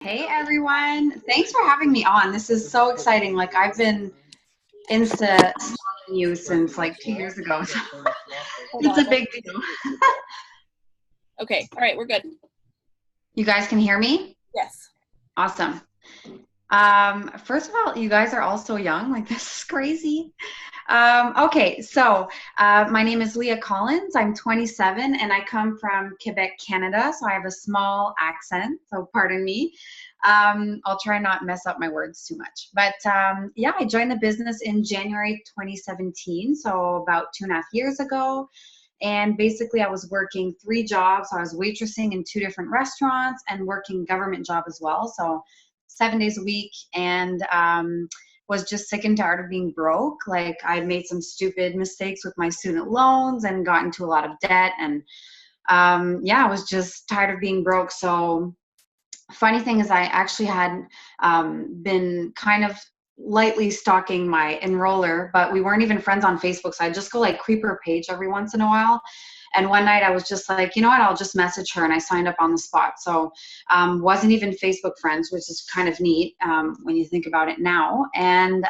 Hey everyone, thanks for having me on. This is so exciting. Like I've been Insta stalking you since like 2 years ago. So Hold it's on. a big deal. Okay. All right. We're good. You guys can hear me? Yes. Awesome. First of all, you guys are all so young. Like this is crazy. Okay, so my name is Leah Collins. I'm 27 and I come from Quebec, Canada. So I have a small accent, so pardon me. I'll try not mess up my words too much. But yeah, I joined the business in January 2017, so about 2.5 years ago. And basically, I was working 3 jobs. So I was waitressing in 2 different restaurants and working government job as well. So 7 days a week. And was just sick and tired of being broke. Like I made some stupid mistakes with my student loans and got into a lot of debt. And yeah, I was just tired of being broke. So funny thing is I actually had been kind of lightly stalking my enroller, but we weren't even friends on Facebook. So I just go like creep her page every once in a while. And one night I was just like, you know what, I'll just message her. And I signed up on the spot. So wasn't even Facebook friends, which is kind of neat when you think about it now. And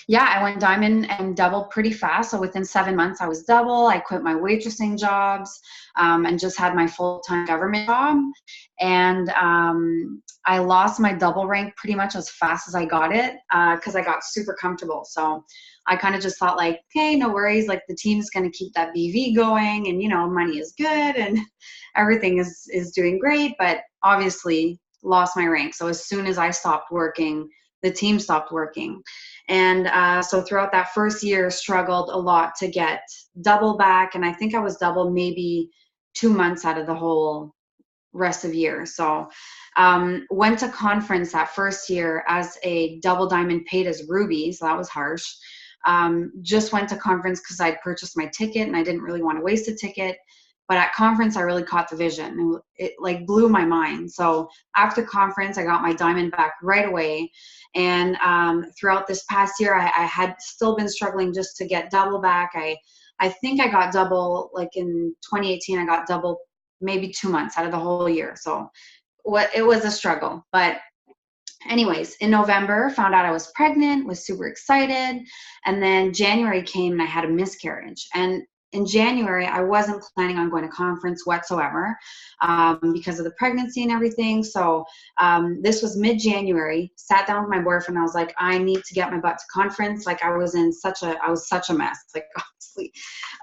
yeah, I went diamond and double pretty fast. So within 7 months, I was double. I quit my waitressing jobs and just had my full-time government job. And I lost my double rank pretty much as fast as I got it because I got super comfortable. So I kind of just thought like, okay, no worries. Like the team is going to keep that BV going, and money is good, and everything is doing great. But obviously, lost my rank. So as soon as I stopped working, the team stopped working. And so throughout that first year, struggled a lot to get double back. And I think I was double maybe 2 months out of the whole rest of year. So went to conference that first year as a double diamond, paid as ruby. So that was harsh. Just went to conference because I'd purchased my ticket and I didn't really want to waste a ticket. But at conference, I really caught the vision, and it like blew my mind. So after conference, I got my diamond back right away. And throughout this past year, I had still been struggling just to get double back. I think I got double like in 2018. I got double maybe 2 months out of the whole year. So it was a struggle. But anyways, in November, found out I was pregnant, was super excited. And then January came and I had a miscarriage. And in January, I wasn't planning on going to conference whatsoever because of the pregnancy and everything. So this was mid-January, sat down with my boyfriend. I was like, I need to get my butt to conference. Like I was such a mess, like honestly.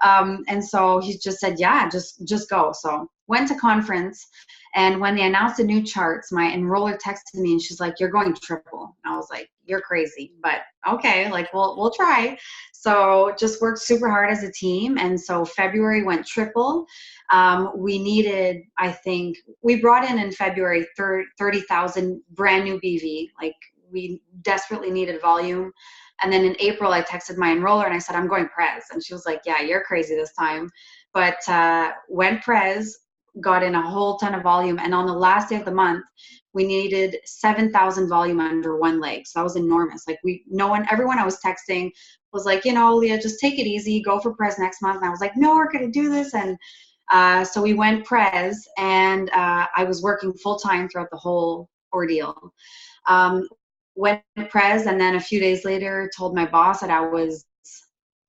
And so he just said, yeah, just go. So went to conference. And when they announced the new charts, my enroller texted me and she's like, you're going triple. And I was like, you're crazy, but okay, like we'll try. So just worked super hard as a team. And so February went triple. We needed, I think, we brought in February 30,000 brand new BV. Like we desperately needed volume. And then in April, I texted my enroller and I said, I'm going Prez. And she was like, yeah, you're crazy this time. But went Prez, got in a whole ton of volume. And on the last day of the month, we needed 7,000 volume under one leg. So that was enormous. Like everyone I was texting was like, Leah, just take it easy, go for Prez next month. And I was like, no, we're going to do this. And so we went Prez, and I was working full time throughout the whole ordeal. Went Prez, and then a few days later told my boss that I was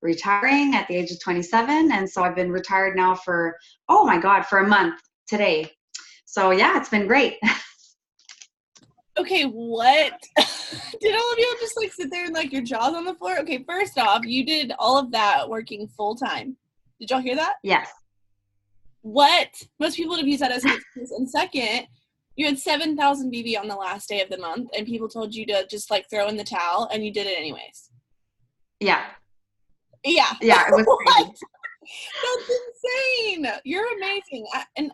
retiring at the age of 27. And so I've been retired now for, oh my God, for a month today. So yeah, it's been great. Okay, what? Did all of you just like sit there and like your jaws on the floor? Okay, first off, you did all of that working full time. Did y'all hear that? Yes. What? Most people would have used that as an excuse. And second, you had 7,000 BB on the last day of the month, and people told you to just like throw in the towel, and you did it anyways. Yeah. Yeah. Yeah, it was crazy. That's insane. You're amazing.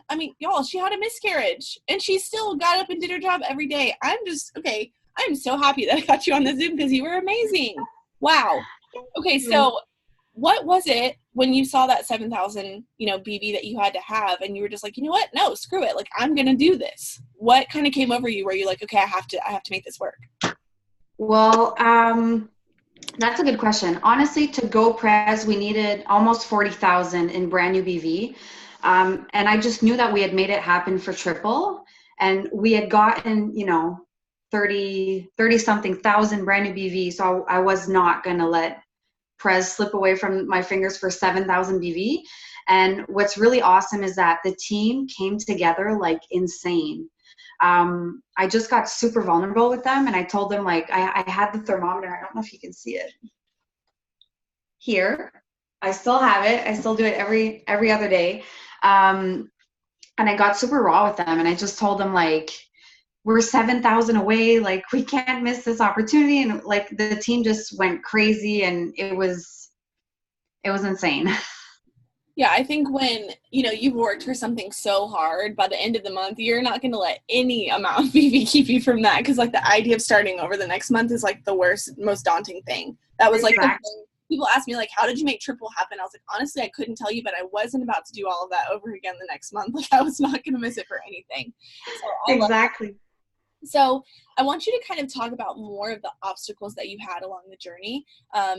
I mean, y'all, she had a miscarriage and she still got up and did her job every day. I'm so happy that I got you on the Zoom because you were amazing. Wow. Okay, so what was it when you saw that 7,000, BB that you had to have, and you were just like, you know what? No, screw it. Like, I'm going to do this. What kind of came over you where you're like, okay, I have to make this work? Well, that's a good question. Honestly, to go Prez, we needed almost 40,000 in brand new BV. And I just knew that we had made it happen for triple. And we had gotten, 30 something thousand brand new BV. So I was not going to let Prez slip away from my fingers for 7,000 BV. And what's really awesome is that the team came together like insane. I just got super vulnerable with them, and I told them, like, I had the thermometer. I don't know if you can see it here. I still have it. I still do it every other day. And I got super raw with them, and I just told them, like, we're 7,000 away. Like, we can't miss this opportunity. And like the team just went crazy, and it was insane. Yeah, I think when, you've worked for something so hard, by the end of the month, you're not going to let any amount of BV keep you from that. Because, like, the idea of starting over the next month is, like, the worst, most daunting thing. That was, like, the thing. People ask me, like, how did you make triple happen? I was like, honestly, I couldn't tell you, but I wasn't about to do all of that over again the next month. Like, I was not going to miss it for anything. So Exactly. So I want you to kind of talk about more of the obstacles that you had along the journey,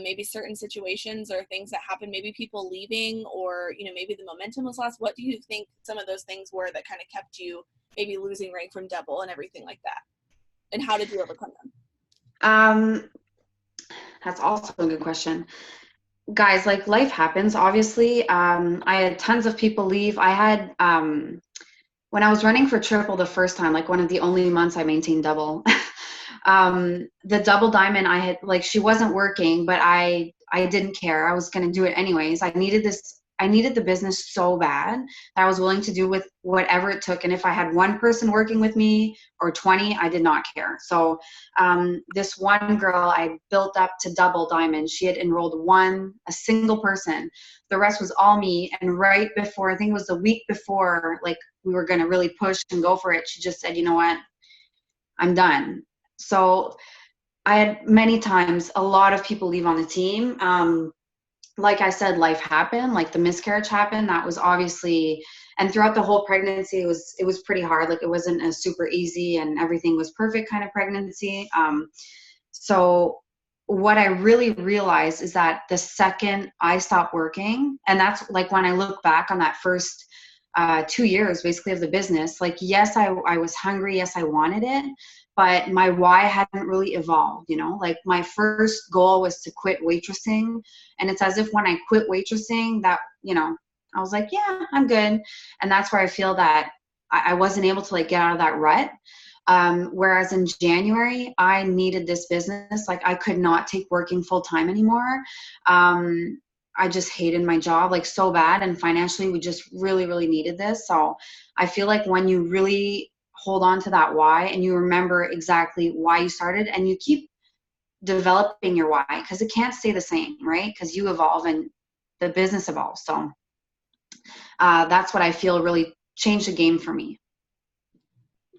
maybe certain situations or things that happened, maybe people leaving, or, maybe the momentum was lost. What do you think some of those things were that kind of kept you maybe losing rank from double and everything like that? And how did you overcome them? That's also a good question. Guys, like, life happens, obviously. I had tons of people leave. I had, when I was running for triple the first time, like one of the only months I maintained double, the double diamond I had, like, she wasn't working, but I didn't care. I was going to do it anyways. I needed the business so bad that I was willing to do with whatever it took. And if I had one person working with me or 20, I did not care. So this one girl I built up to double diamond, she had enrolled a single person. The rest was all me. And right before, I think it was the week before, like, we were going to really push and go for it, she just said, you know what, I'm done. So I had many times a lot of people leave on the team. Like I said, life happened, like the miscarriage happened. That was obviously, and throughout the whole pregnancy, it was pretty hard. Like, it wasn't a super easy and everything was perfect kind of pregnancy. So what I really realized is that the second I stopped working, and that's like when I look back on that first 2 years basically of the business, like, yes, I was hungry. Yes, I wanted it, but my why hadn't really evolved, like, my first goal was to quit waitressing. And it's as if when I quit waitressing that, I was like, yeah, I'm good. And that's where I feel that I wasn't able to, like, get out of that rut. Whereas in January, I needed this business. Like, I could not take working full time anymore. I just hated my job, like, so bad. And financially, we just really, really needed this. So I feel like when you really hold on to that why and you remember exactly why you started and you keep developing your why, because it can't stay the same, right? Because you evolve and the business evolves. So that's what I feel really changed the game for me.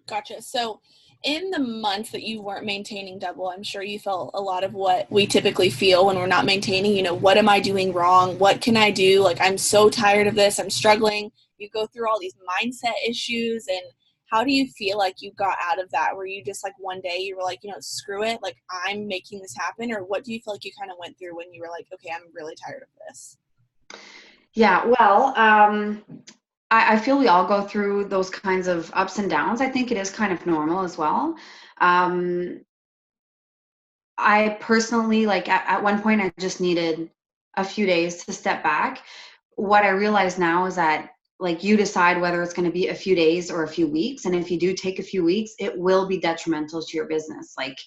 Gotcha. So in the months that you weren't maintaining double, I'm sure you felt a lot of what we typically feel when we're not maintaining, what am I doing wrong? What can I do? Like, I'm so tired of this. I'm struggling. You go through all these mindset issues. And how do you feel like you got out of that? Were you just like one day you were like, screw it, like, I'm making this happen? Or what do you feel like you kind of went through when you were like, okay, I'm really tired of this? Yeah, well, I feel we all go through those kinds of ups and downs. I think it is kind of normal as well. I personally, like, at one point, I just needed a few days to step back. What I realize now is that, like, you decide whether it's going to be a few days or a few weeks. And if you do take a few weeks, it will be detrimental to your business. Like,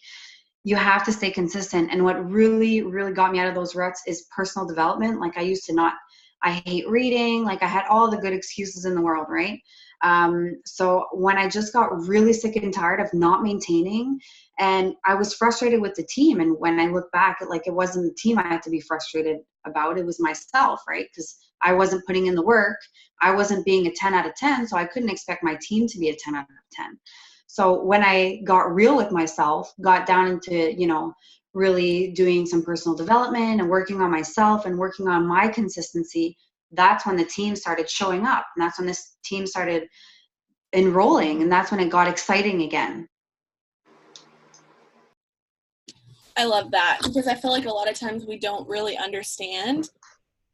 you have to stay consistent. And what really, really got me out of those ruts is personal development. Like, I hate reading. Like, I had all the good excuses in the world, right? So when I just got really sick and tired of not maintaining, and I was frustrated with the team. And when I look back, it wasn't the team I had to be frustrated about. It was myself, right? Because I wasn't putting in the work. I wasn't being a 10 out of 10. So I couldn't expect my team to be a 10 out of 10. So when I got real with myself, got down into, really doing some personal development and working on myself and working on my consistency, that's when the team started showing up. And that's when this team started enrolling. And that's when it got exciting again. I love that, because I feel like a lot of times we don't really understand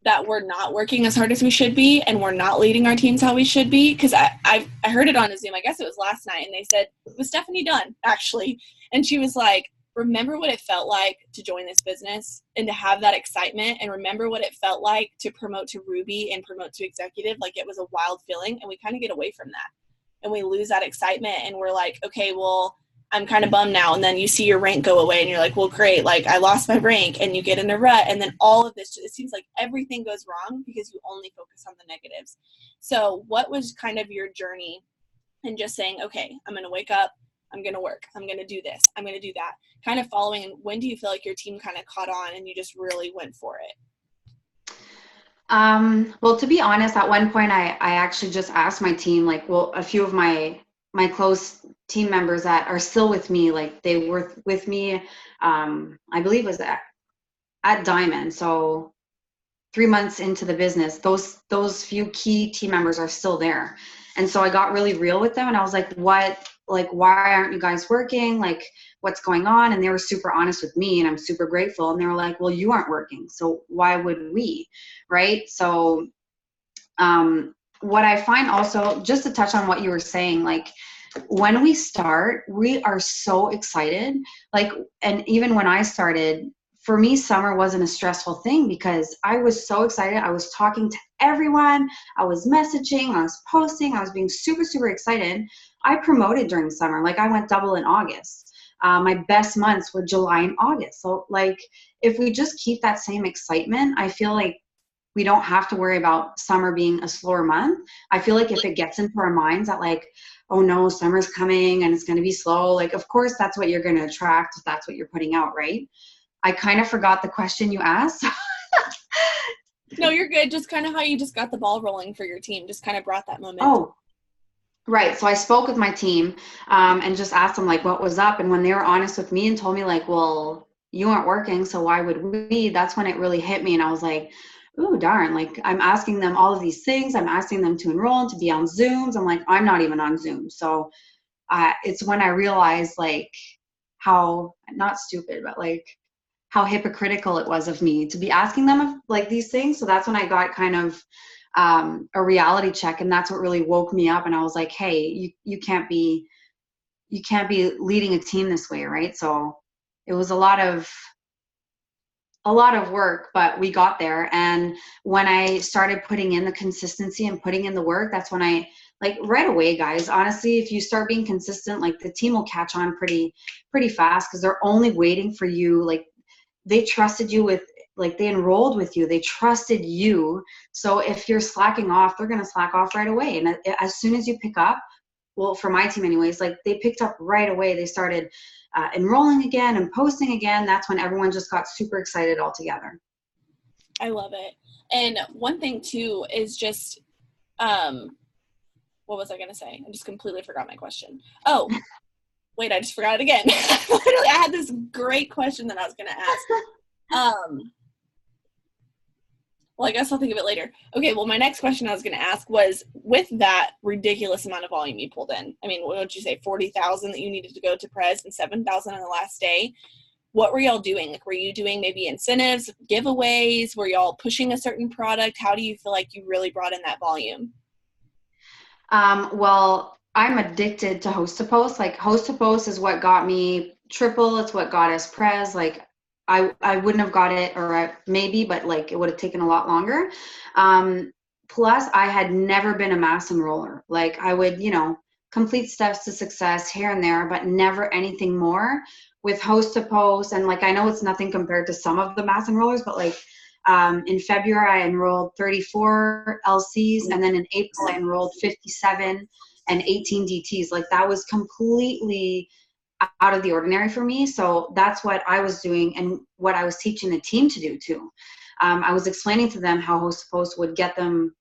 that we're not working as hard as we should be, and we're not leading our teams how we should be. Because I heard it on a Zoom, I guess it was last night, and they said, it was Stephanie Dunn, actually. And she was like, remember what it felt like to join this business and to have that excitement, and remember what it felt like to promote to Ruby and promote to executive. Like, it was a wild feeling, and we kind of get away from that. And we lose that excitement, and we're like, okay, well, I'm kind of bummed now. And then you see your rank go away and you're like, well, great. Like, I lost my rank, and you get in a rut. And then all of this, it seems like everything goes wrong because you only focus on the negatives. So what was kind of your journey in just saying, okay, I'm going to wake up, I'm going to work, I'm going to do this, I'm going to do that, kind of following? And when do you feel like your team kind of caught on and you just really went for it? Well, to be honest, at one point I actually just asked my team, like, well, a few of my close team members that are still with me, like they were with me, I believe it was at Diamond. So 3 months into the business, those few key team members are still there. And so I got really real with them, and I was like, why aren't you guys working? Like, what's going on? And they were super honest with me, and I'm super grateful. And they were like, well, you aren't working, so why would we? Right? So what I find also, just to touch on what you were saying, like, when we start, we are so excited. Like, and even when I started, for me, summer wasn't a stressful thing because I was so excited. I was talking to everyone. I was messaging, I was posting, I was being super, super excited. I promoted during summer. Like, I went double in August. My best months were July and August. So like, if we just keep that same excitement, I feel like we don't have to worry about summer being a slower month. I feel like if it gets into our minds that like, oh no, summer's coming and it's going to be slow, like, of course that's what you're going to attract if that's what you're putting out, right? I kind of forgot the question you asked. No, you're good. Just kind of how you just got the ball rolling for your team, just kind of brought that momentum. Oh, right. So I spoke with my team and just asked them like what was up. And when they were honest with me and told me like, well, you aren't working, so why would we? That's when it really hit me. And I was like, oh, darn, like I'm asking them all of these things. I'm asking them to enroll and to be on Zooms. I'm like, I'm not even on Zoom. So it's when I realized like how, not stupid, but like how hypocritical it was of me to be asking them like these things. So that's when I got kind of a reality check, and that's what really woke me up. And I was like, hey, you can't be leading a team this way, right? So it was a lot of work, but we got there. And when I started putting in the consistency and putting in the work, that's when I, like, right away, guys, honestly, if you start being consistent, like the team will catch on pretty fast, because they're only waiting for you. Like, they trusted you with, like, they enrolled with you, they trusted you. So if you're slacking off, they're going to slack off right away. And as soon as you pick up, well, for my team anyways, like they picked up right away. They started enrolling again and posting again. That's when everyone just got super excited all together. I love it. And one thing too is just, what was I going to say? I just completely forgot my question. Oh, wait, I just forgot it again. Literally, I had this great question that I was going to ask. Well, I guess I'll think of it later. Okay, well, my next question I was going to ask was, with that ridiculous amount of volume you pulled in, I mean, what did you say, 40,000 that you needed to go to Prez and 7,000 on the last day? What were y'all doing? Like, were you doing maybe incentives, giveaways? Were y'all pushing a certain product? How do you feel like you really brought in that volume? Well, I'm addicted to Host to Post. Like, Host to Post is what got me triple. It's what got us Prez. Like, I wouldn't have got it, or maybe, but like it would have taken a lot longer. Plus, I had never been a mass enroller. Like, I would, complete steps to success here and there, but never anything more. With Host to Post, and like, I know it's nothing compared to some of the mass enrollers, but like in February I enrolled 34 LCs, and then in April I enrolled 57 and 18 DTs. Like, that was completely out of the ordinary for me. So that's what I was doing and what I was teaching the team to do too. I was explaining to them how Host to Post would get them,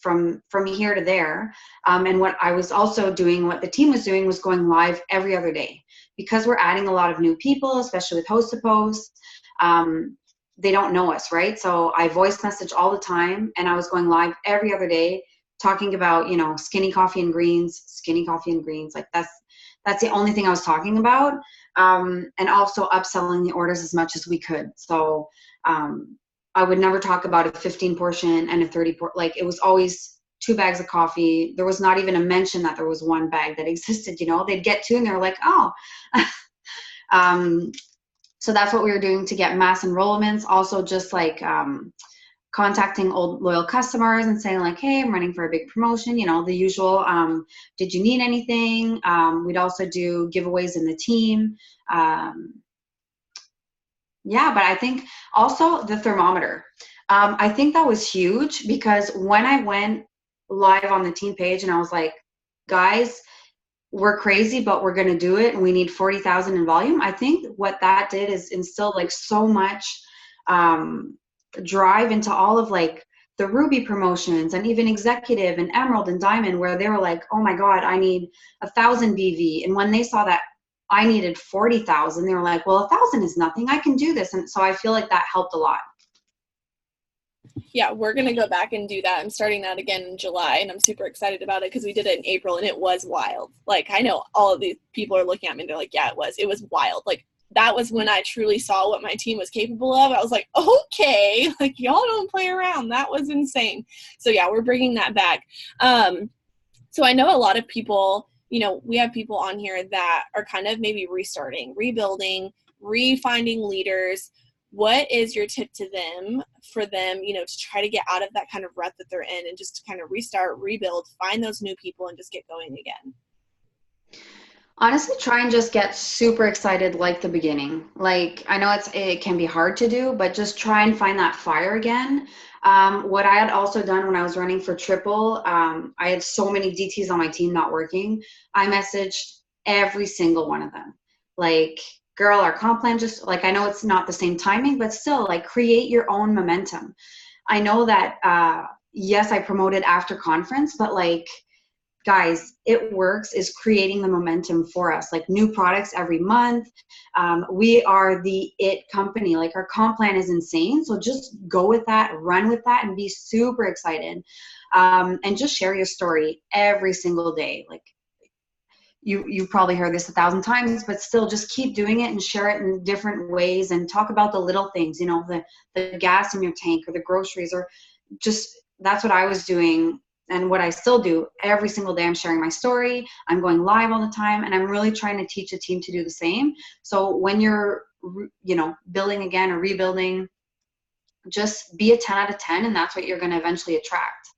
from here to there. And what I was also doing, what the team was doing, was going live every other day, because we're adding a lot of new people, especially with Host to Post. They don't know us, right? So I voice message all the time, and I was going live every other day talking about, skinny coffee and greens. Like, that's the only thing I was talking about. And also upselling the orders as much as we could. So I would never talk about a 15 portion and a 30 portion. Like it was always 2 bags of coffee. There was not even a mention that there was 1 bag that existed, you know. They'd get 2 and they're like, oh. So that's what we were doing to get mass enrollments. Also just like contacting old loyal customers and saying like, hey, I'm running for a big promotion, you know, the usual. Did you need anything? We'd also do giveaways in the team. Yeah, but I think also the thermometer. I think that was huge because when I went live on the team page and I was like, guys, we're crazy, but we're going to do it. And we need 40,000 in volume. I think what that did is instill like so much drive into all of like the Ruby promotions and even executive and Emerald and Diamond, where they were like, oh my God, I need 1,000 BV. And when they saw that I needed 40,000, they were like, well, 1,000 is nothing. I can do this. And so I feel like that helped a lot. Yeah, we're going to go back and do that. I'm starting that again in July, and I'm super excited about it because we did it in April, and it was wild. Like, I know all of these people are looking at me, and they're like, yeah, it was wild. Like, that was when I truly saw what my team was capable of. I was like, okay, like, y'all don't play around. That was insane. So, yeah, we're bringing that back. So I know a lot of people, you know, we have people on here that are kind of maybe restarting, rebuilding, refinding leaders. What is your tip to them for them, you know, to try to get out of that kind of rut that they're in and just to kind of restart, rebuild, find those new people and just get going again? Honestly, try and just get super excited like the beginning. Like, I know it can be hard to do, but just try and find that fire again. What I had also done when I was running for triple, I had so many DTs on my team not working. I messaged every single one of them. Like, girl, our comp plan just, like, I know it's not the same timing, but still, like, create your own momentum. I know that, yes, I promoted after conference, but like, guys, it works is creating the momentum for us, like new products every month. We are the it company. Like our comp plan is insane. So just go with that, run with that, and be super excited. And just share your story every single day. Like you probably heard this 1,000 times, but still just keep doing it and share it in different ways and talk about the little things, you know, the gas in your tank or the groceries, or just, that's what I was doing. And what I still do every single day, I'm sharing my story. I'm going live all the time, and I'm really trying to teach a team to do the same. So when you're, you know, building again or rebuilding, just be a 10 out of 10, and that's what you're going to eventually attract.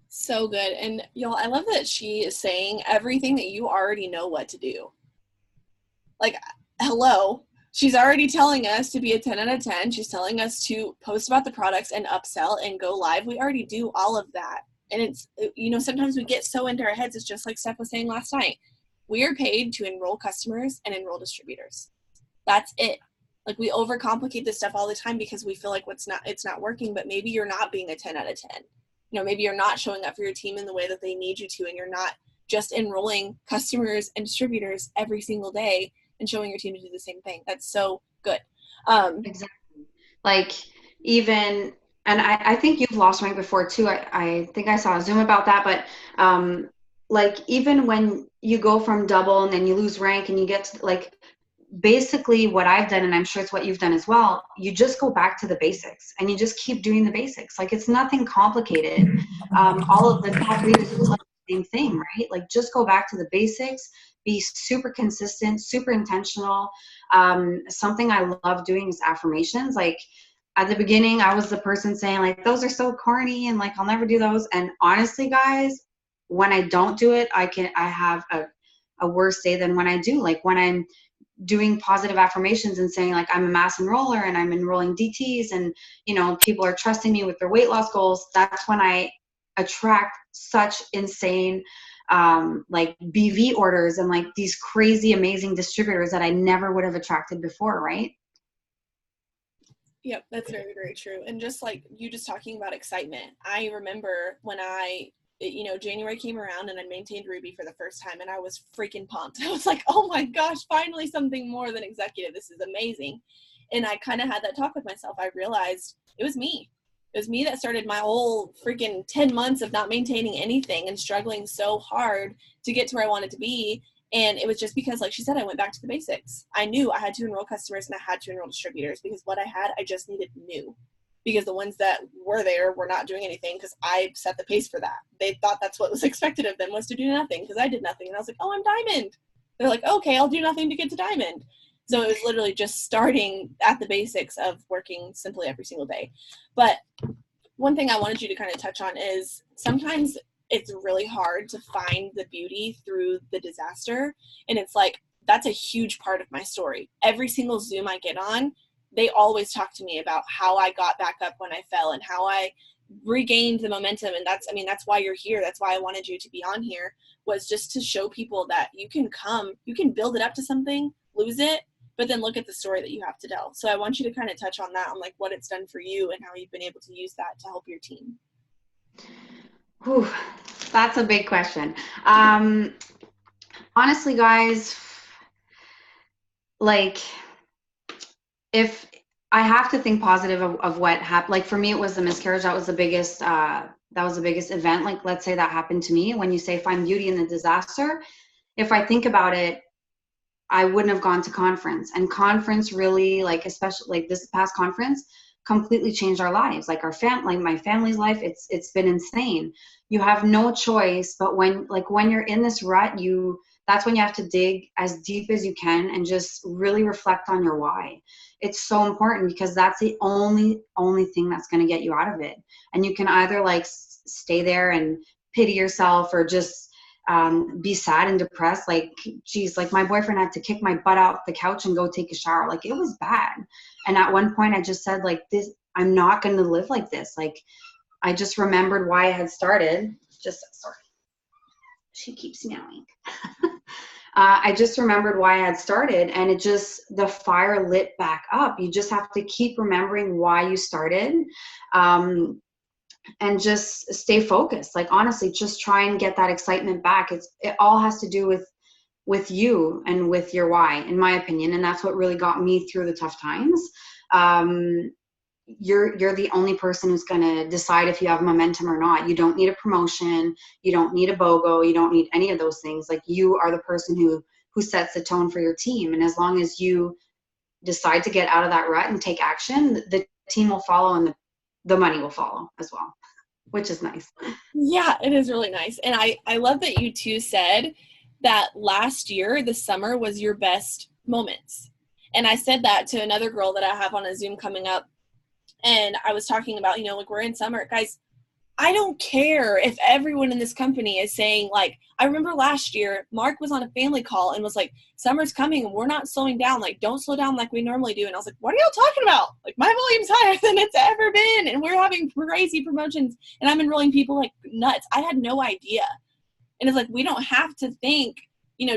So good. And y'all, I love that she is saying everything that you already know what to do. Like, hello. She's already telling us to be a 10 out of 10. She's telling us to post about the products and upsell and go live. We already do all of that. And it's, you know, sometimes we get so into our heads. It's just like Steph was saying last night. We are paid to enroll customers and enroll distributors. That's it. Like, we overcomplicate this stuff all the time because we feel like it's not working, but maybe you're not being a 10 out of 10. You know, maybe you're not showing up for your team in the way that they need you to, and you're not just enrolling customers and distributors every single day and showing your team to do the same thing. That's so good. Exactly. Like even, and I think you've lost rank before too. I think I saw a Zoom about that, but like even when you go from double and then you lose rank and you get to, like, basically what I've done, and I'm sure it's what you've done as well, you just go back to the basics and you just keep doing the basics. Like, it's nothing complicated. All of the top leaders will tell you the same thing, right? Like, just go back to the basics, be super consistent, super intentional. Something I love doing is affirmations. Like, at the beginning, I was the person saying like, those are so corny and like, I'll never do those. And honestly, guys, when I don't do it, I have a worse day than when I do. Like, when I'm doing positive affirmations and saying like, I'm a mass enroller and I'm enrolling DTs, and, you know, people are trusting me with their weight loss goals, that's when I attract such insane like BV orders and like these crazy amazing distributors that I never would have attracted before, right? Yep, that's very, very true. And just like you just talking about excitement, I remember when you know, January came around and I maintained Ruby for the first time, and I was freaking pumped. I was like, oh my gosh, finally something more than executive. This is amazing. And I kind of had that talk with myself. I realized it was me. It was me that started my whole freaking 10 months of not maintaining anything and struggling so hard to get to where I wanted to be. And it was just because, like she said, I went back to the basics. I knew I had to enroll customers and I had to enroll distributors because what I had, I just needed new. Because the ones that were there were not doing anything because I set the pace for that. They thought that's what was expected of them, was to do nothing because I did nothing. And I was like, oh, I'm diamond. They're like, okay, I'll do nothing to get to diamond. So it was literally just starting at the basics of working simply every single day. But one thing I wanted you to kind of touch on is sometimes it's really hard to find the beauty through the disaster. And it's like, that's a huge part of my story. Every single Zoom I get on, they always talk to me about how I got back up when I fell and how I regained the momentum. And that's why you're here. That's why I wanted you to be on here, was just to show people that you can build it up to something, lose it, but then look at the story that you have to tell. So I want you to kind of touch on that, on like what it's done for you and how you've been able to use that to help your team. Whew, that's a big question. Honestly, guys, like, if I have to think positive of what happened, like for me, it was the miscarriage. That was the biggest event. Like, let's say that happened to me. When you say find beauty in the disaster, if I think about it, I wouldn't have gone to conference, and conference really, like, especially like this past conference, completely changed our lives. Like like my family's life, it's been insane. You have no choice, but when you're in this rut, that's when you have to dig as deep as you can and just really reflect on your why. It's so important because that's the only thing that's going to get you out of it. And you can either like stay there and pity yourself or just be sad and depressed. Like, geez, like my boyfriend had to kick my butt out the couch and go take a shower. Like, it was bad. And at one point I just said, like, this, I'm not going to live like this. Like, I just remembered why I had started. Sorry, she keeps meowing. I just remembered why I had started, and the fire lit back up. You just have to keep remembering why you started. And just stay focused. Like, honestly, just try and get that excitement back. It all has to do with you and with your why, in my opinion. And that's what really got me through the tough times. You're the only person who's going to decide if you have momentum or not. You don't need a promotion. You don't need a BOGO. You don't need any of those things. Like, you are the person who sets the tone for your team. And as long as you decide to get out of that rut and take action, the team will follow and the money will follow as well, which is nice. Yeah, it is really nice. And I love that you two said that last year, the summer was your best moments. And I said that to another girl that I have on a Zoom coming up. And I was talking about, like, we're in summer. Guys, I don't care if everyone in this company is saying, like, I remember last year, Mark was on a family call and was like, summer's coming and we're not slowing down. Like, don't slow down like we normally do. And I was like, what are y'all talking about? Like, my volume's higher than it's ever been. And we're having crazy promotions and I'm enrolling people like nuts. I had no idea. And it's like, we don't have to think,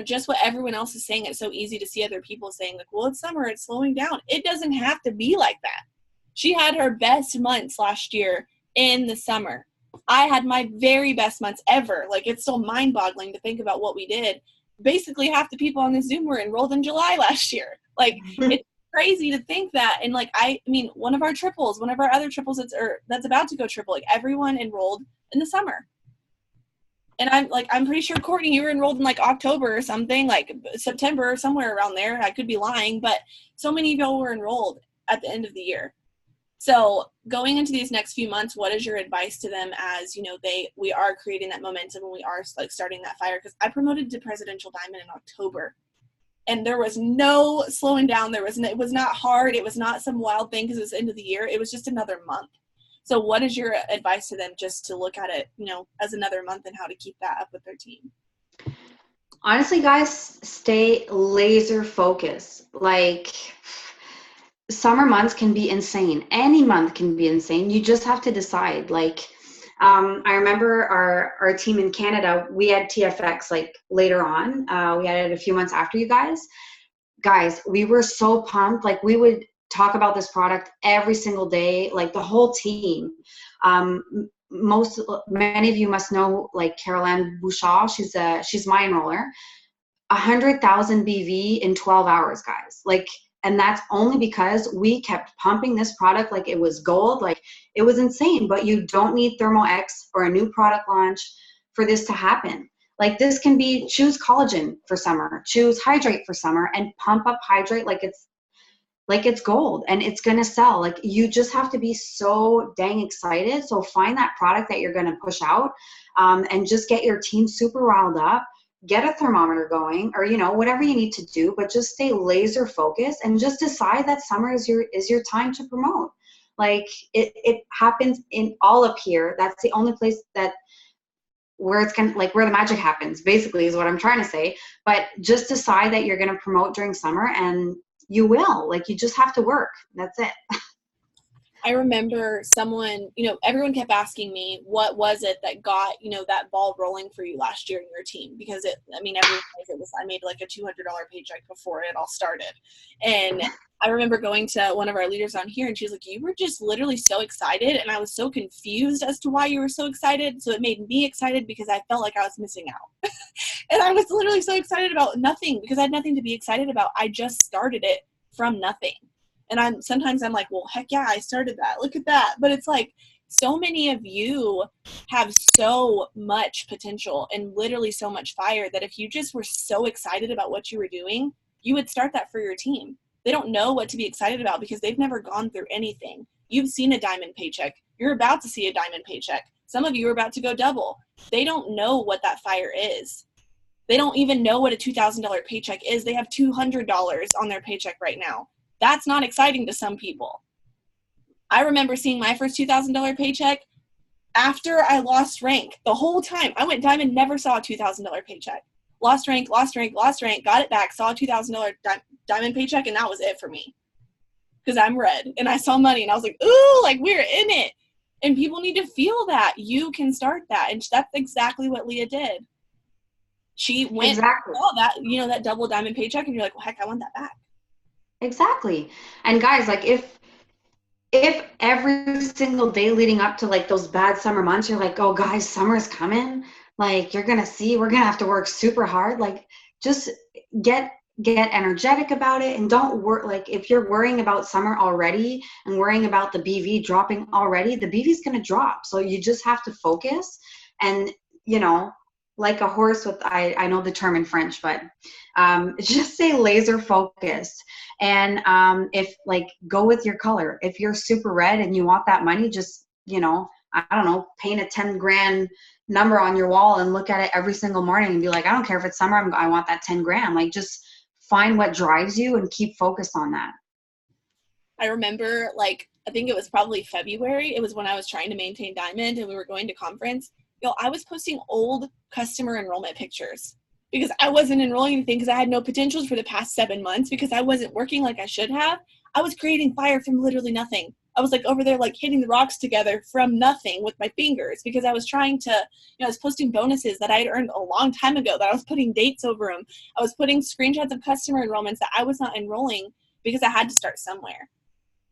just what everyone else is saying. It's so easy to see other people saying, like, well, it's summer, it's slowing down. It doesn't have to be like that. She had her best months last year in the summer. I had my very best months ever. Like, it's still mind-boggling to think about what we did. Basically, half the people on the Zoom were enrolled in July last year. Like, it's crazy to think that. And like, one of our other triples that's about to go triple, like, everyone enrolled in the summer. And I'm pretty sure, Courtney, you were enrolled in like October or something, like September or somewhere around there. I could be lying, but so many of y'all were enrolled at the end of the year. So going into these next few months, what is your advice to them as, we are creating that momentum and we are like starting that fire? Because I promoted to presidential diamond in October and there was no slowing down. It was not hard. It was not some wild thing because it was the end of the year. It was just another month. So what is your advice to them just to look at it, as another month and how to keep that up with their team? Honestly, guys, stay laser focused. Like, summer months can be insane. Any month can be insane. You just have to decide. Like, I remember our team in Canada, we had TFX like later on. We had it a few months after you guys. Guys, we were so pumped. Like, we would talk about this product every single day, like the whole team. Many of you must know, like, Caroline Bouchard. She's my enroller. 100,000 BV in 12 hours, guys. Like, and that's only because we kept pumping this product like it was gold. Like, it was insane. But you don't need Thermo X or a new product launch for this to happen. Like this can be, choose collagen for summer, choose hydrate for summer, and pump up hydrate like it's gold, and it's going to sell. Like you just have to be so dang excited. So find that product that you're going to push out, and just get your team super riled up, get a thermometer going, or, you know, whatever you need to do, but just stay laser focused and just decide that summer is your time to promote. Like it happens in all up here. That's the only place that where it's kind of like where the magic happens, basically, is what I'm trying to say. But just decide that you're going to promote during summer, and you will. Like, you just have to work. That's it. I remember someone, you know, everyone kept asking me, what was it that got, you know, that ball rolling for you last year in your team? Because everyone knows it was, I made like a $200 paycheck before it all started. And I remember going to one of our leaders on here, and she was like, you were just literally so excited. And I was so confused as to why you were so excited. So it made me excited because I felt like I was missing out. And I was literally so excited about nothing because I had nothing to be excited about. I just started it from nothing. And sometimes I'm like, well, heck yeah, I started that. Look at that. But it's like, so many of you have so much potential and literally so much fire that if you just were so excited about what you were doing, you would start that for your team. They don't know what to be excited about because they've never gone through anything. You've seen a diamond paycheck. You're about to see a diamond paycheck. Some of you are about to go double. They don't know what that fire is. They don't even know what a $2,000 paycheck is. They have $200 on their paycheck right now. That's not exciting to some people. I remember seeing my first $2,000 paycheck after I lost rank. The whole time I went diamond, never saw a $2,000 paycheck. Lost rank, got it back, saw a $2,000 diamond paycheck, and that was it for me. Because I'm red, and I saw money, and I was like, ooh, like we're in it. And people need to feel that. You can start that. And that's exactly what Leah did. She went, Exactly. oh, that, you know, that double diamond paycheck, and you're like, well, heck, I want that back. Exactly. And guys, like if every single day leading up to like those bad summer months, you're like, oh guys, summer's coming, like you're gonna see, we're gonna have to work super hard, like just get energetic about it, and don't work. Like if you're worrying about summer already and worrying about the BV dropping already, the BV is gonna drop. So you just have to focus, and you know, like a horse with, I know the term in French, but just stay laser focused. And if like, go with your color. If you're super red and you want that money, just, you know, I don't know, paint a 10 grand number on your wall and look at it every single morning and be like, I don't care if it's summer, I want that 10 grand. Like, just find what drives you and keep focused on that. I remember, like, I think it was probably February. It was when I was trying to maintain diamond and we were going to conference. I was posting old customer enrollment pictures because I wasn't enrolling anything because I had no potentials for the past 7 months because I wasn't working like I should have. I was creating fire from literally nothing. I was like over there, like hitting the rocks together from nothing with my fingers because I was trying to, I was posting bonuses that I had earned a long time ago that I was putting dates over them. I was putting screenshots of customer enrollments that I was not enrolling because I had to start somewhere.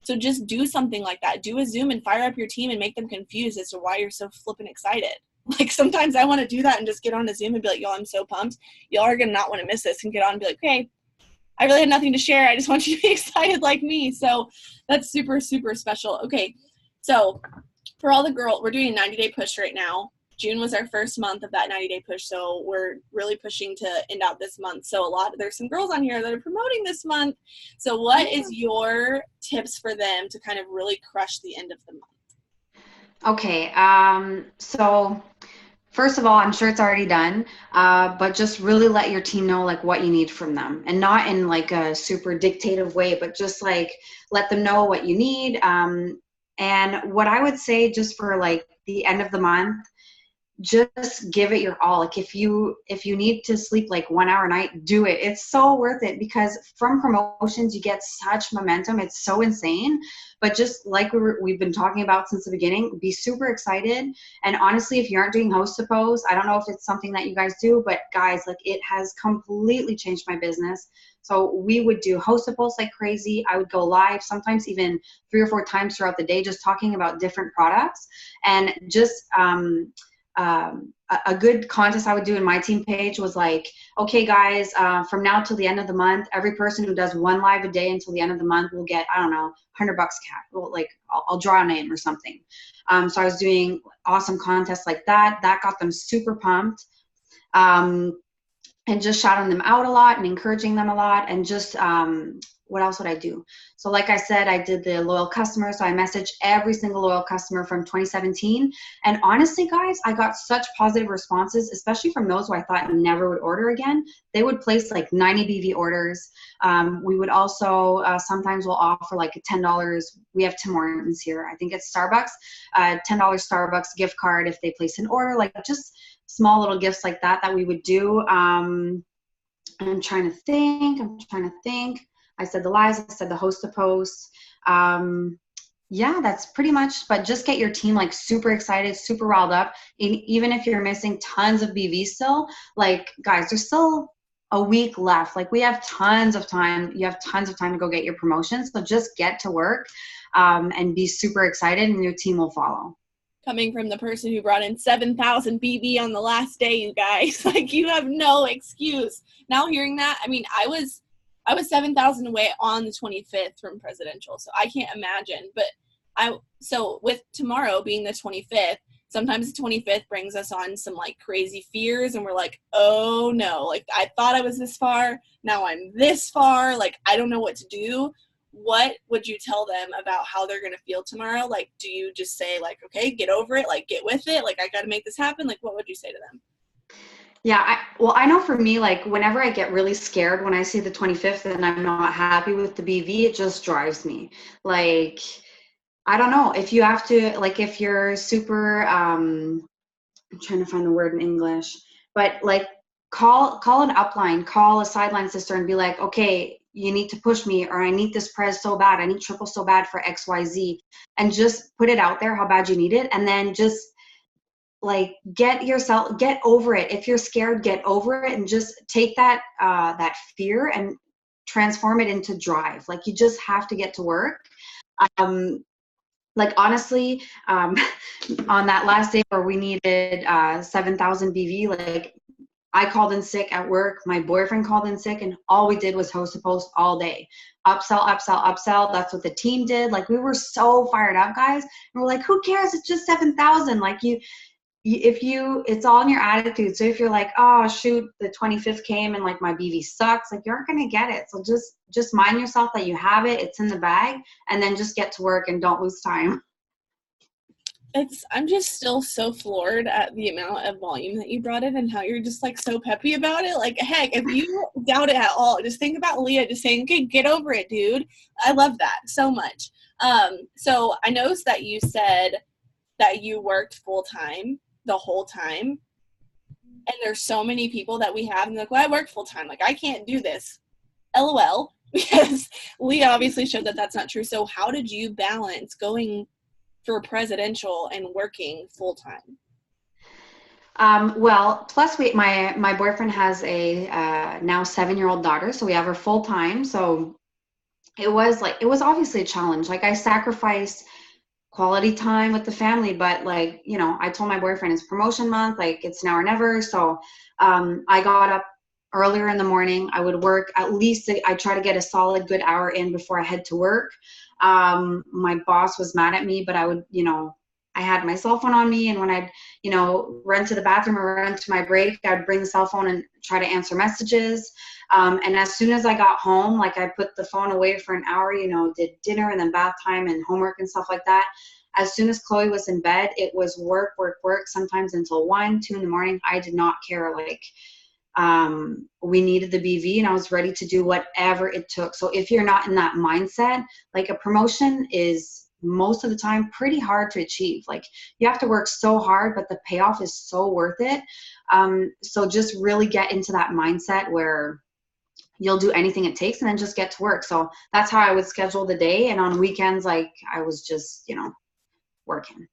So just do something like that. Do a Zoom and fire up your team and make them confused as to why you're so flippin' excited. Like sometimes I want to do that and just get on a Zoom and be like, y'all, I'm so pumped. Y'all are going to not want to miss this, and get on and be like, okay, I really had nothing to share. I just want you to be excited like me. So that's super, super special. Okay. So for all the girls, we're doing a 90-day push right now. June was our first month of that 90-day push. So we're really pushing to end out this month. So there's some girls on here that are promoting this month. So what is your tips for them to kind of really crush the end of the month? Okay. So first of all, I'm sure it's already done, but just really let your team know like what you need from them, and not in like a super dictative way, but just like let them know what you need. And what I would say just for like the end of the month, just give it your all. Like if you need to sleep like 1 hour a night, do it. It's so worth it, because from promotions you get such momentum. It's so insane. But just like we've been talking about since the beginning, be super excited. And honestly, if you aren't doing host to post, I don't know if it's something that you guys do, but guys, like it has completely changed my business. So we would do host to post like crazy. I would go live sometimes even 3 or 4 times throughout the day, just talking about different products. And just a good contest I would do in my team page was like, okay guys, from now till the end of the month, every person who does 1 live a day until the end of the month will get, I don't know, $100 cap. Well, like I'll draw a name or something. So I was doing awesome contests like that. That got them super pumped. And just shouting them out a lot and encouraging them a lot, and just what else would I do? So like I said, I did the loyal customer. So I messaged every single loyal customer from 2017. And honestly, guys, I got such positive responses, especially from those who I thought never would order again. They would place like 90 BV orders. We would also sometimes we'll offer like a $10. We have Tim Hortons here. I think it's Starbucks, $10 Starbucks gift card if they place an order, like just small little gifts like that we would do. I'm trying to think. I said the lives, I said the host to post. Yeah, that's pretty much, but just get your team like super excited, super riled up. And even if you're missing tons of BV still, like guys, there's still a week left. Like we have tons of time. You have tons of time to go get your promotions. So just get to work and be super excited, and your team will follow. Coming from the person who brought in 7,000 BV on the last day, you guys, like you have no excuse. Now hearing that, I mean, I was 7,000 away on the 25th from presidential, so I can't imagine. But so with tomorrow being the 25th, sometimes the 25th brings us on some like crazy fears, and we're like, oh no, like I thought I was this far, now I'm this far, like I don't know what to do. What would you tell them about how they're going to feel tomorrow? Like, do you just say like, okay, get over it, like get with it, like I got to make this happen? Like, what would you say to them? Yeah, I know for me, like whenever I get really scared when I see the 25th and I'm not happy with the BV, it just drives me. Like, I don't know, if you have to, like if you're super, I'm trying to find the word in English, but like call an upline, call a sideline sister and be like, okay, you need to push me, or I need this Prez so bad, I need triple so bad for XYZ, and just put it out there how bad you need it, and then just like get over it. If you're scared, get over it, and just take that that fear and transform it into drive. Like you just have to get to work. Like honestly, on that last day where we needed 7,000 BV, like I called in sick at work, my boyfriend called in sick, and all we did was host to post all day. Upsell. That's what the team did. Like we were so fired up, guys. And we're like, who cares? It's just 7,000. Like it's all in your attitude. So if you're like, oh shoot, the 25th came and like my BV sucks, like you aren't gonna get it. So just mind yourself that you have it, it's in the bag, and then just get to work and don't lose time. I'm just still so floored at the amount of volume that you brought in and how you're just like so peppy about it. Like, heck, if you doubt it at all, just think about Leah just saying, okay, get over it, dude. I love that so much. So I noticed that you said that you worked full time the whole time. And there's so many people that we have and they're like, well, I work full time. Like, I can't do this. LOL. Because Leah obviously showed that that's not true. So how did you balance going for presidential and working full time? Well, plus my boyfriend has a now 7-year-old daughter, so we have her full time. So it was obviously a challenge. Like I sacrificed quality time with the family, but like, you know, I told my boyfriend it's promotion month, like it's now or never. So I got up earlier in the morning. I would work at least, I try to get a solid good hour in before I head to work. My boss was mad at me, but I would, you know, I had my cell phone on me, and when I'd, you know, run to the bathroom or run to my break, I'd bring the cell phone and try to answer messages. And as soon as I got home, like I put the phone away for an hour, you know, did dinner and then bath time and homework and stuff like that. As soon as Chloe was in bed, it was work, sometimes until 1, 2 in the morning. I did not care. Like, we needed the BV and I was ready to do whatever it took. So if you're not in that mindset, like a promotion is most of the time pretty hard to achieve. Like you have to work so hard, but the payoff is so worth it. So just really get into that mindset where you'll do anything it takes and then just get to work. So that's how I would schedule the day. And on weekends, like I was just, you know, working.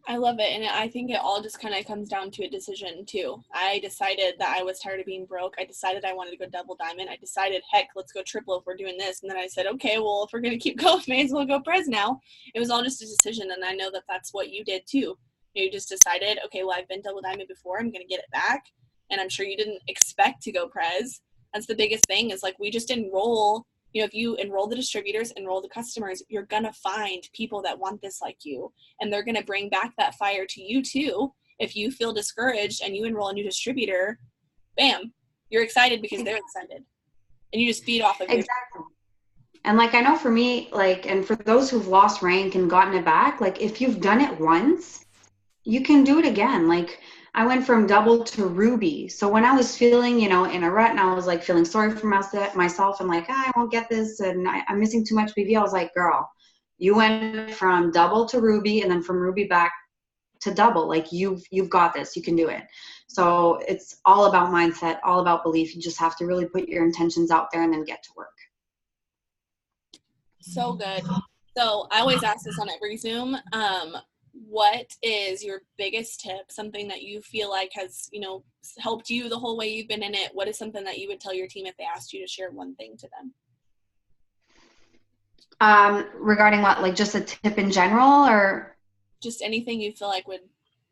I love it. And I think it all just kind of comes down to a decision too. I decided that I was tired of being broke. I decided I wanted to go double diamond. I decided, heck, let's go triple if we're doing this. And then I said, okay, well, if we're going to keep going, may as well go Prez now. It was all just a decision. And I know that that's what you did too. You just decided, okay, well, I've been double diamond before. I'm going to get it back. And I'm sure you didn't expect to go Prez. That's the biggest thing is like, we just enroll. You know, if you enroll the distributors, enroll the customers, you're going to find people that want this like you, and they're going to bring back that fire to you too. if you feel discouraged and you enroll a new distributor, bam, you're excited because they're excited. And you just feed off of your. Exactly. And like, I know for me, like, and for those who've lost rank and gotten it back, like if you've done it once, you can do it again. Like I went from double to ruby. So when I was feeling, you know, in a rut and I was like feeling sorry for myself and like, I won't get this and I'm missing too much BV, I was like, girl, you went from double to ruby and then from ruby back to double. Like you've got this, you can do it. So it's all about mindset, all about belief. You just have to really put your intentions out there and then get to work. So good. So I always ask this on every Zoom. What is your biggest tip? Something that you feel like has, you know, helped you the whole way you've been in it. What is something that you would tell your team if they asked you to share one thing to them? Regarding what, like just a tip in general or? Just anything you feel like would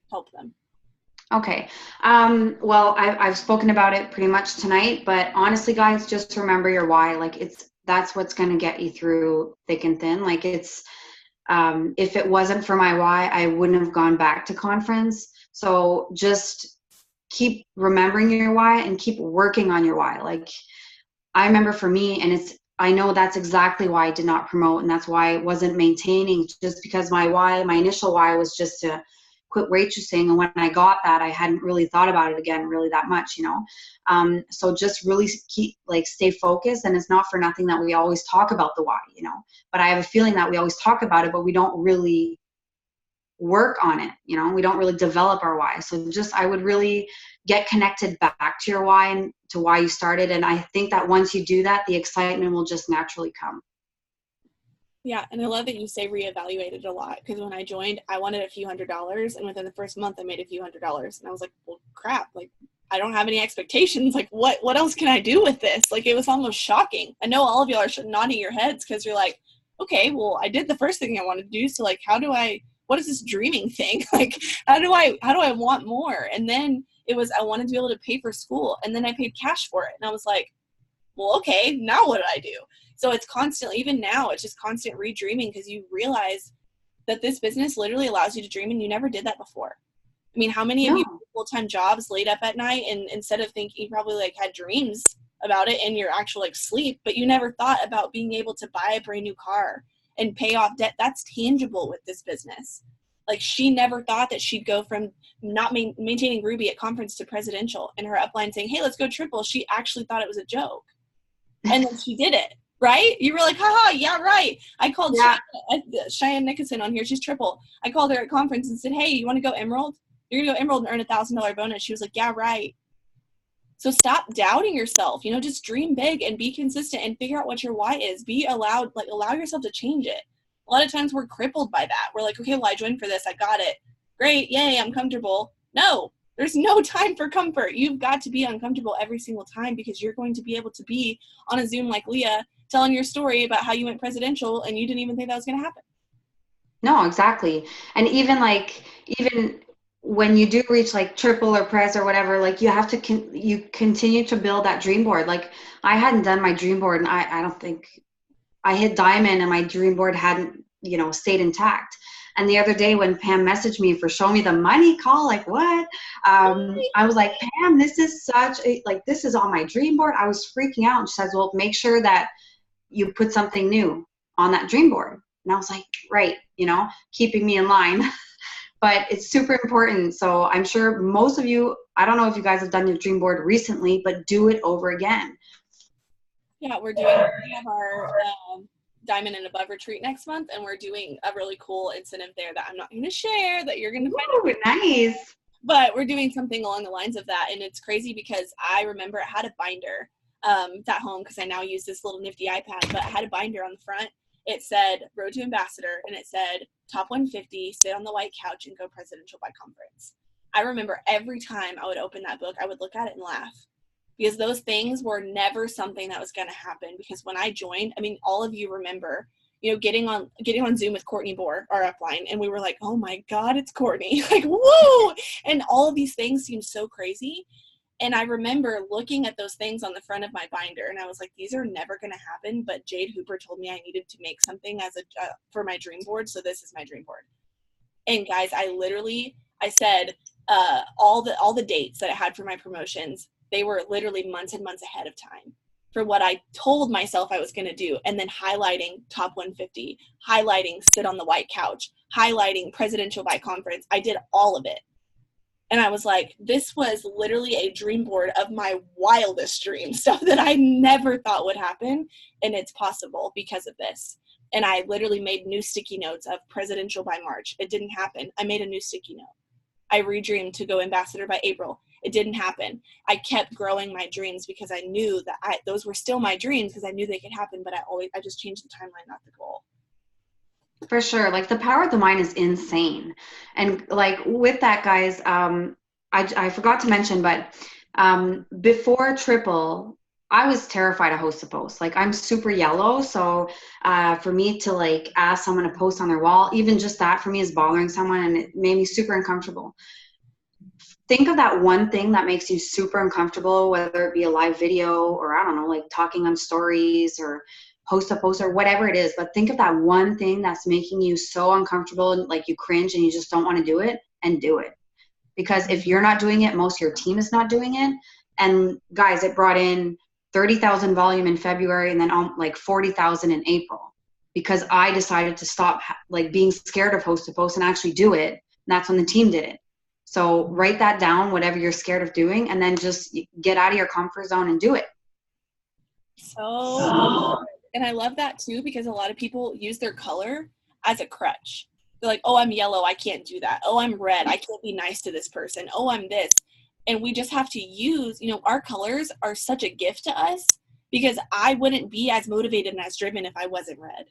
help them. Okay. Well, I've spoken about it pretty much tonight, but honestly, guys, just remember your why. Like that's what's going to get you through thick and thin. Like if it wasn't for my why, I wouldn't have gone back to conference. So just keep remembering your why and keep working on your why. Like I remember for me, and I know that's exactly why I did not promote, and that's why I wasn't maintaining, just because my initial why was just to quit waitressing. And when I got that, I hadn't really thought about it again really that much, you know. So just really stay focused. And it's not for nothing that we always talk about the why, you know, but I have a feeling that we always talk about it, but we don't really work on it, you know, we don't really develop our why. So I would really get connected back to your why and to why you started. And I think that once you do that, the excitement will just naturally come. Yeah, and I love that you say reevaluated a lot, because when I joined, I wanted a few $100s, and within the first month, I made a few $100s, and I was like, well, crap, like, I don't have any expectations. Like, what else can I do with this? Like, it was almost shocking. I know all of y'all are nodding your heads because you're like, okay, well, I did the first thing I wanted to do, so like, what is this dreaming thing? Like, how do I want more? And then it was, I wanted to be able to pay for school, and then I paid cash for it, and I was like, well, okay, now what do I do? So it's constantly, even now, it's just constant redreaming, because you realize that this business literally allows you to dream, and you never did that before. I mean, how many of you have full-time jobs, laid up at night, and instead of thinking, you probably like had dreams about it in your actual like sleep, but you never thought about being able to buy a brand new car and pay off debt. That's tangible with this business. Like, she never thought that she'd go from not maintaining Ruby at conference to presidential, and her upline saying, hey, let's go triple. She actually thought it was a joke. And then she did it, right? You were like, haha, yeah, right. I called Cheyenne Nicholson on here. She's triple. I called her at conference and said, hey, you want to go Emerald? You're going to go Emerald and earn $1,000 bonus. She was like, yeah, right. So stop doubting yourself. You know, just dream big and be consistent and figure out what your why is. Allow yourself to change it. A lot of times we're crippled by that. We're like, okay, well, I joined for this. I got it. Great. Yay, I'm comfortable. No. There's no time for comfort. You've got to be uncomfortable every single time, because you're going to be able to be on a Zoom like Leah telling your story about how you went presidential and you didn't even think that was going to happen. No, exactly. And even when you do reach like triple or Prez or whatever, like you have to you continue to build that dream board. Like I hadn't done my dream board, and I don't think I hit diamond, and my dream board hadn't, you know, stayed intact. And the other day when Pam messaged me for show me the money call, like what? I was like, Pam, this is this is on my dream board. I was freaking out. And she says, well, make sure that you put something new on that dream board. And I was like, right, you know, keeping me in line. But it's super important. So I'm sure most of you, I don't know if you guys have done your dream board recently, but do it over again. Yeah, we have our Diamond and Above retreat next month, and we're doing a really cool incentive there that I'm not going to share, that you're going to find out. Nice. But we're doing something along the lines of that, and it's crazy because I remember I had a binder at home, because I now use this little nifty iPad, but I had a binder on the front. It said Road to Ambassador, and it said top 150, sit on the white couch, and go presidential by conference. I remember every time I would open that book, I would look at it and laugh, because those things were never something that was going to happen. Because when I joined, I mean, all of you remember, you know, getting on Zoom with Courtney Bohr, our upline, and we were like, oh my God, it's Courtney. Like, woo! And all of these things seemed so crazy. And I remember looking at those things on the front of my binder, and I was like, these are never going to happen. But Jade Hooper told me I needed to make something as for my dream board. So this is my dream board. And guys, I said, all the dates that I had for my promotions, they were literally months and months ahead of time for what I told myself I was going to do. And then highlighting top 150, highlighting sit on the white couch, highlighting presidential by conference. I did all of it. And I was like, this was literally a dream board of my wildest dreams, stuff that I never thought would happen. And it's possible because of this. And I literally made new sticky notes of presidential by March. It didn't happen. I made a new sticky note. I redreamed to go ambassador by April. It didn't happen. I kept growing my dreams because I knew that those were still my dreams because I knew they could happen, but I just changed the timeline, not the goal. For sure. Like the power of the mind is insane. And like with that, guys, I forgot to mention, but before triple, I was terrified to host a post. Like I'm super yellow. So for me to like ask someone to post on their wall, even just that for me is bothering someone, and it made me super uncomfortable. Think of that one thing that makes you super uncomfortable, whether it be a live video or I don't know, like talking on stories or post a post or whatever it is. But think of that one thing that's making you so uncomfortable and like you cringe and you just don't want to do it, and do it. Because if you're not doing it, most of your team is not doing it. And guys, it brought in 30,000 volume in February and then like 40,000 in April, because I decided to stop like being scared of host to post and actually do it. And that's when the team did it. So write that down, whatever you're scared of doing, and then just get out of your comfort zone and do it. So, and I love that too, because a lot of people use their color as a crutch. They're like, oh, I'm yellow, I can't do that. Oh, I'm red, I can't be nice to this person. Oh, I'm this. And we just have to use, our colors are such a gift to us, because I wouldn't be as motivated and as driven if I wasn't red.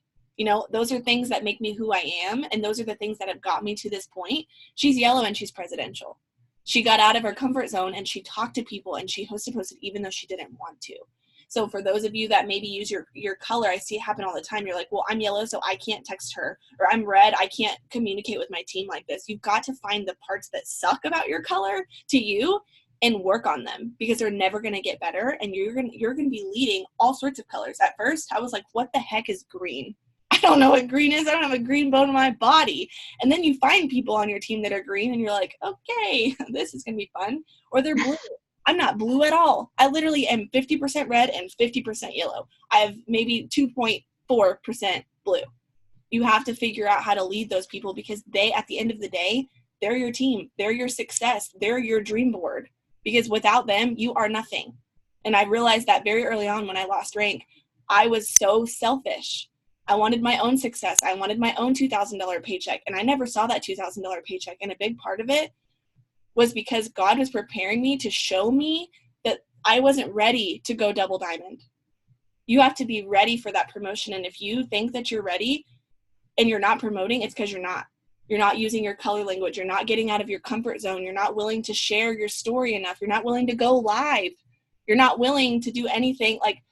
Those are things that make me who I am. And those are the things that have got me to this point. She's yellow and she's presidential. She got out of her comfort zone and she talked to people and she posted even though she didn't want to. So for those of you that maybe use your color, I see it happen all the time. You're like, well, I'm yellow, so I can't text her, or I'm red, I can't communicate with my team like this. You've got to find the parts that suck about your color to you and work on them, because they're never going to get better. And you're going to be leading all sorts of colors. At first, I was like, what the heck is green? I don't know what green is. I don't have a green bone in my body. And then you find people on your team that are green and you're like, okay, this is going to be fun. Or they're blue. I'm not blue at all. I literally am 50% red and 50% yellow. I have maybe 2.4% blue. You have to figure out how to lead those people, because they, at the end of the day, they're your team. They're your success. They're your dream board, because without them, you are nothing. And I realized that very early on when I lost rank. I was so selfish. I wanted my own success. I wanted my own $2,000 paycheck. And I never saw that $2,000 paycheck. And a big part of it was because God was preparing me to show me that I wasn't ready to go double diamond. You have to be ready for that promotion. And if you think that you're ready and you're not promoting, it's because you're not. You're not using your color language. You're not getting out of your comfort zone. You're not willing to share your story enough. You're not willing to go live. You're not willing to do anything. Like,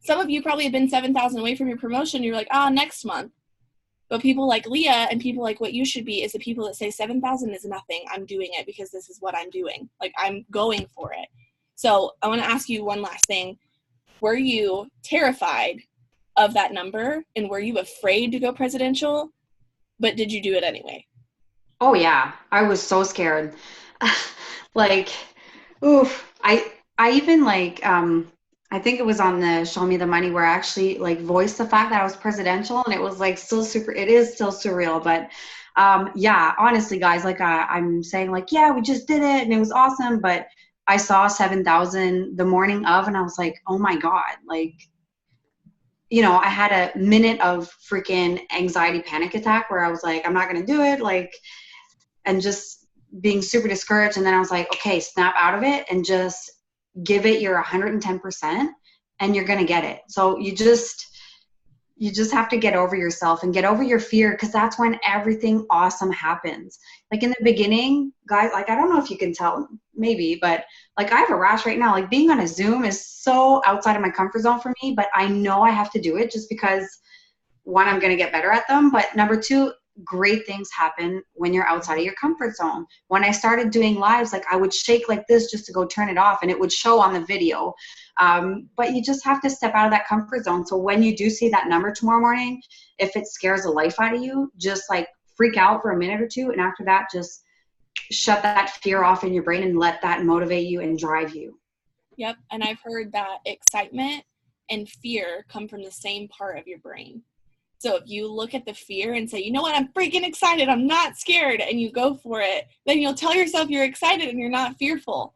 some of you probably have been 7,000 away from your promotion. You're like, next month. But people like Leah and people like what you should be is the people that say 7,000 is nothing. I'm doing it because this is what I'm doing. Like, I'm going for it. So I want to ask you one last thing. Were you terrified of that number, and were you afraid to go presidential, but did you do it anyway? Oh yeah, I was so scared. Like, oof. I even like I think it was on the Show Me the Money where I actually like voiced the fact that I was presidential, and it was like it is still surreal. But yeah, honestly, guys, like I'm saying, like, yeah, we just did it and it was awesome. But I saw 7,000 the morning of, and I was like, oh my God, like, I had a minute of freaking anxiety panic attack where I was like, I'm not going to do it. Like, and just being super discouraged. And then I was like, okay, snap out of it and just give it your 110% and you're going to get it. So you just have to get over yourself and get over your fear, because that's when everything awesome happens. Like in the beginning, guys, like, I don't know if you can tell, maybe, but like I have a rash right now. Like being on a Zoom is so outside of my comfort zone for me, but I know I have to do it just because, one, I'm going to get better at them. But number two, great things happen when you're outside of your comfort zone. When I started doing lives, like I would shake like this just to go turn it off, and it would show on the video. But you just have to step out of that comfort zone. So when you do see that number tomorrow morning, if it scares the life out of you, just like freak out for a minute or two. And after that, just shut that fear off in your brain and let that motivate you and drive you. Yep. And I've heard that excitement and fear come from the same part of your brain. So if you look at the fear and say, you know what, I'm freaking excited, I'm not scared, and you go for it, then you'll tell yourself you're excited and you're not fearful.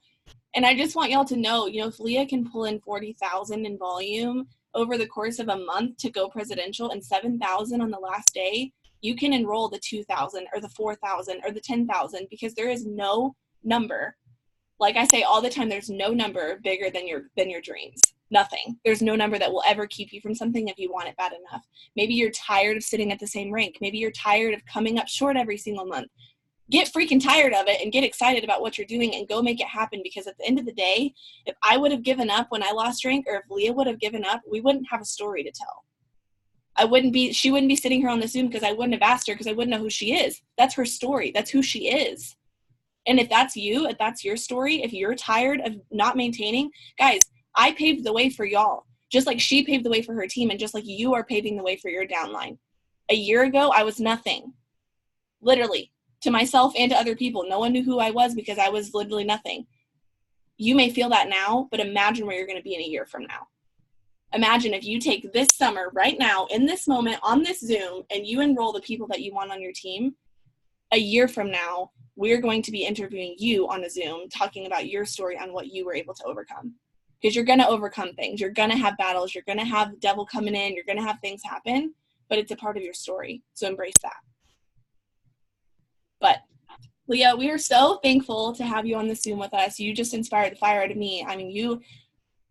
And I just want y'all to know, you know, if Leah can pull in 40,000 in volume over the course of a month to go presidential and 7,000 on the last day, you can enroll the 2,000 or the 4,000 or the 10,000, because there is no number. Like I say all the time, there's no number bigger than your dreams. Nothing. There's no number that will ever keep you from something if you want it bad enough. Maybe you're tired of sitting at the same rank. Maybe you're tired of coming up short every single month. Get freaking tired of it and get excited about what you're doing and go make it happen, because at the end of the day, if I would have given up when I lost rank, or if Leah would have given up, we wouldn't have a story to tell. She wouldn't be sitting here on the Zoom, because I wouldn't have asked her, because I wouldn't know who she is. That's her story. That's who she is. And if that's you, if that's your story, if you're tired of not maintaining, guys, I paved the way for y'all, just like she paved the way for her team, and just like you are paving the way for your downline. A year ago, I was nothing. Literally. To myself and to other people. No one knew who I was, because I was literally nothing. You may feel that now, but imagine where you're going to be in a year from now. Imagine if you take this summer right now, in this moment, on this Zoom, and you enroll the people that you want on your team. A year from now, we're going to be interviewing you on a Zoom, talking about your story on what you were able to overcome. Because you're going to overcome things. You're going to have battles. You're going to have the devil coming in. You're going to have things happen, but it's a part of your story. So embrace that. But Leah, we are so thankful to have you on the Zoom with us. You just inspired the fire out of me. I mean,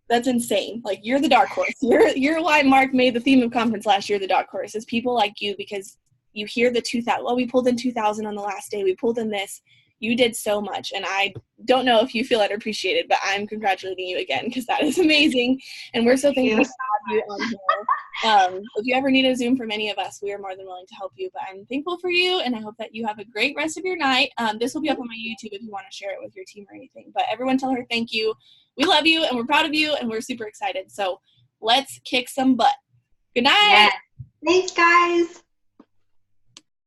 that's insane. Like, you're the dark horse. You're why Mark made the theme of conference last year the dark horse. Is people like you, because you hear the 2,000. Well, we pulled in 2,000 on the last day. We pulled in this. You did so much, and I don't know if you feel it or appreciate it, but I'm congratulating you again, because that is amazing, and we're so thankful to have you on here. If you ever need a Zoom from any of us, we are more than willing to help you, but I'm thankful for you, and I hope that you have a great rest of your night. This will be up on my YouTube if you want to share it with your team or anything, but everyone tell her thank you. We love you, and we're proud of you, and we're super excited, so let's kick some butt. Good night. Yes. Thanks, guys.